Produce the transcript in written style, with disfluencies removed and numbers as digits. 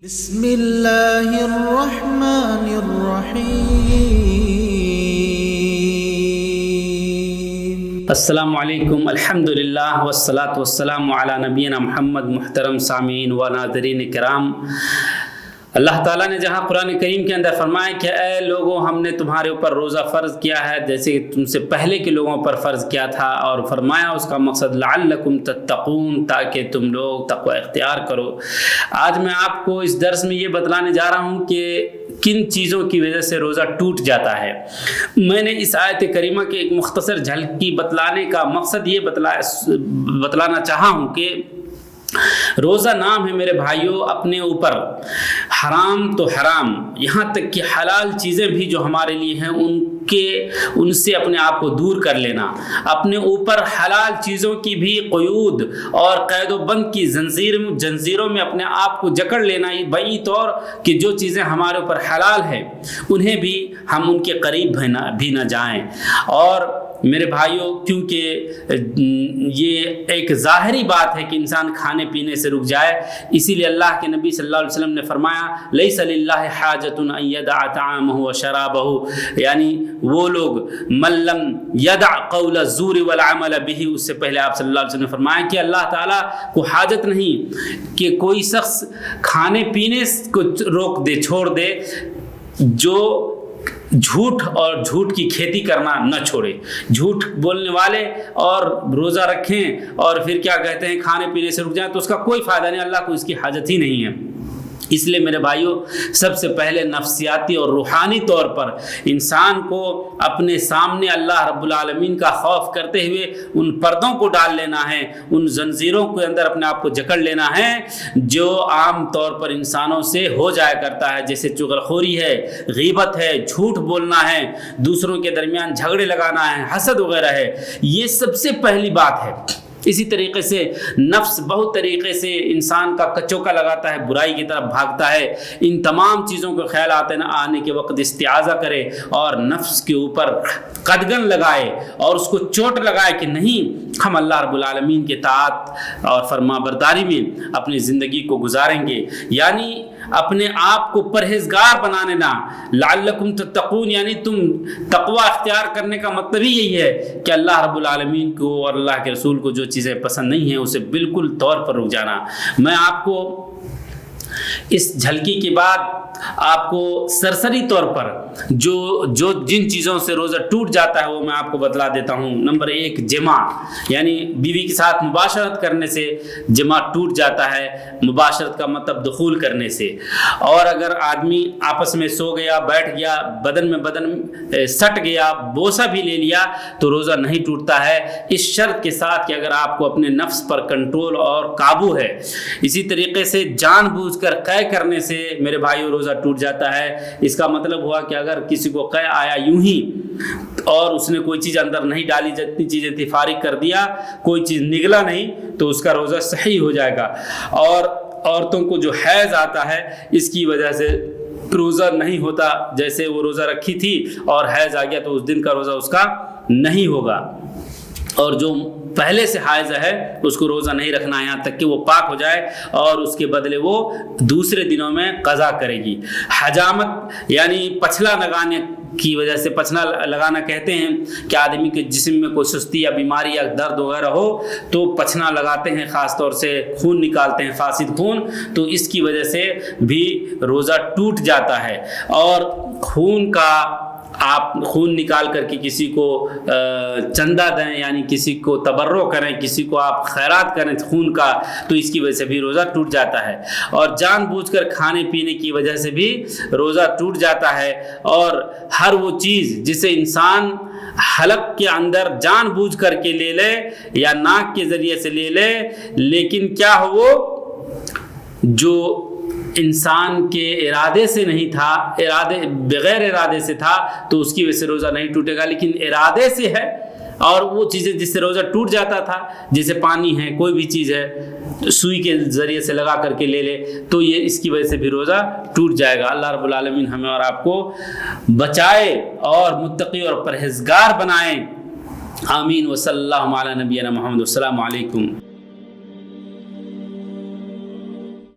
بسم اللہ الرحمن الرحیم۔ السلام علیکم، الحمدللہ والصلاة والسلام علی نبینا محمد۔ محترم سامعین و ناظرین کرام، اللہ تعالیٰ نے جہاں قرآن کریم کے اندر فرمایا کہ اے لوگوں، ہم نے تمہارے اوپر روزہ فرض کیا ہے جیسے کہ تم سے پہلے کے لوگوں پر فرض کیا تھا، اور فرمایا اس کا مقصد لعلکم تتقون، تاکہ تم لوگ تقوی اختیار کرو۔ آج میں آپ کو اس درس میں یہ بتلانے جا رہا ہوں کہ کن چیزوں کی وجہ سے روزہ ٹوٹ جاتا ہے۔ میں نے اس آیت کریمہ کے ایک مختصر جھلکی بتلانے کا مقصد یہ بتلانا چاہا ہوں کہ روزہ نام ہے میرے بھائیوں اپنے اوپر حرام تو حرام، یہاں تک کہ حلال چیزیں بھی جو ہمارے لیے ہیں ان سے اپنے آپ کو دور کر لینا، اپنے اوپر حلال چیزوں کی بھی قیود اور قید و بند کی زنجیروں میں اپنے آپ کو جکڑ لینا، بئی طور کہ جو چیزیں ہمارے اوپر حلال ہیں انہیں بھی ہم ان کے قریب بھی نہ جائیں۔ اور میرے بھائیوں، کیونکہ یہ ایک ظاہری بات ہے کہ انسان کھانے پینے سے رک جائے، اسی لیے اللہ کے نبی صلی اللہ علیہ وسلم نے فرمایا لیس للہ حاجۃ ان یدع طعامہ وشرابہ، یعنی وہ لوگ من لم یدع قول الزور والعمل بہ، اس سے پہلے آپ صلی اللہ علیہ وسلم نے فرمایا کہ اللہ تعالیٰ کو حاجت نہیں کہ کوئی شخص کھانے پینے کو روک دے، چھوڑ دے، جو جھوٹ اور جھوٹ کی کھیتی کرنا نہ چھوڑے۔ جھوٹ بولنے والے اور روزہ رکھیں اور پھر کیا کہتے ہیں کھانے پینے سے رک جائیں تو اس کا کوئی فائدہ نہیں، اللہ کو اس کی حاجت ہی نہیں ہے۔ اس لیے میرے بھائیوں، سب سے پہلے نفسیاتی اور روحانی طور پر انسان کو اپنے سامنے اللہ رب العالمین کا خوف کرتے ہوئے ان پردوں کو ڈال لینا ہے، ان زنجیروں کے اندر اپنے آپ کو جکڑ لینا ہے جو عام طور پر انسانوں سے ہو جایا کرتا ہے، جیسے چغلخوری ہے، غیبت ہے، جھوٹ بولنا ہے، دوسروں کے درمیان جھگڑے لگانا ہے، حسد وغیرہ ہے۔ یہ سب سے پہلی بات ہے۔ اسی طریقے سے نفس بہت طریقے سے انسان کا کچوکا لگاتا ہے، برائی کی طرف بھاگتا ہے۔ ان تمام چیزوں کو خیال آنے کے وقت استعاذہ کرے اور نفس کے اوپر قدغن لگائے اور اس کو چوٹ لگائے کہ نہیں، ہم اللہ رب العالمین کے طاعت اور فرما برداری میں اپنی زندگی کو گزاریں گے، یعنی اپنے آپ کو پرہیزگار بنا لینا۔ لعلکم تتقون، یعنی تم تقوی اختیار کرنے کا مطلب ہی یہی ہے کہ اللہ رب العالمین کو اور اللہ کے رسول کو جو چیزیں پسند نہیں ہیں اسے بالکل طور پر رک جانا۔ میں آپ کو اس جھلکی کے بعد آپ کو سرسری طور پر جن چیزوں سے روزہ ٹوٹ جاتا ہے وہ میں آپ کو بتلا دیتا ہوں۔ نمبر 1، جماع، یعنی بیوی کے ساتھ مباشرت کرنے سے جماع ٹوٹ جاتا ہے۔ مباشرت کا مطلب دخول کرنے سے۔ اور اگر آدمی آپس میں سو گیا، بیٹھ گیا، بدن میں بدن سٹ گیا، بوسہ بھی لے لیا تو روزہ نہیں ٹوٹتا ہے، اس شرط کے ساتھ کہ اگر آپ کو اپنے نفس پر کنٹرول اور قابو ہے۔ اسی طریقے سے جان بوجھ کر قے کرنے سے میرے بھائیو روزہ ٹوٹ جاتا ہے۔ اس کا مطلب ہوا کہ اگر کسی کو قے آیا یوں ہی اور اس نے کوئی چیز اندر نہیں ڈالی، جتنی چیزیں تھی فارغ کر دیا، کوئی چیز نگلا نہیں، تو اس کا روزہ صحیح ہو جائے گا۔ اور عورتوں کو جو حیض آتا ہے اس کی وجہ سے روزہ نہیں ہوتا، جیسے وہ روزہ رکھی تھی اور حیض آ گیا تو اس دن کا روزہ اس کا نہیں ہوگا۔ اور جو پہلے سے حائض ہے اس کو روزہ نہیں رکھنا یہاں تک کہ وہ پاک ہو جائے، اور اس کے بدلے وہ دوسرے دنوں میں قضا کرے گی۔ حجامت یعنی پچھلا لگانے کی وجہ سے، پچھلا لگانا کہتے ہیں کہ آدمی کے جسم میں کوئی سستی یا بیماری یا درد وغیرہ ہو تو پچھنا لگاتے ہیں، خاص طور سے خون نکالتے ہیں، فاسد خون، تو اس کی وجہ سے بھی روزہ ٹوٹ جاتا ہے۔ اور آپ خون نکال کر کے کسی کو چندہ دیں، یعنی کسی کو تبرع کریں، کسی کو آپ خیرات کریں خون کا، تو اس کی وجہ سے بھی روزہ ٹوٹ جاتا ہے۔ اور جان بوجھ کر کھانے پینے کی وجہ سے بھی روزہ ٹوٹ جاتا ہے۔ اور ہر وہ چیز جسے انسان حلق کے اندر جان بوجھ کر کے لے لے یا ناک کے ذریعے سے لے لے، لیکن کیا ہو وہ جو انسان کے ارادے سے نہیں تھا، بغیر ارادے سے تھا، تو اس کی وجہ سے روزہ نہیں ٹوٹے گا، لیکن ارادے سے ہے اور وہ چیزیں جس سے روزہ ٹوٹ جاتا تھا، جیسے پانی ہے، کوئی بھی چیز ہے، سوئی کے ذریعے سے لگا کر کے لے لے تو یہ اس کی وجہ سے بھی روزہ ٹوٹ جائے گا۔ اللہ رب العالمین ہمیں اور آپ کو بچائے اور متقی اور پرہیزگار بنائے، آمین۔ وصلی اللہ علی نبینا محمد۔ السلام علیکم۔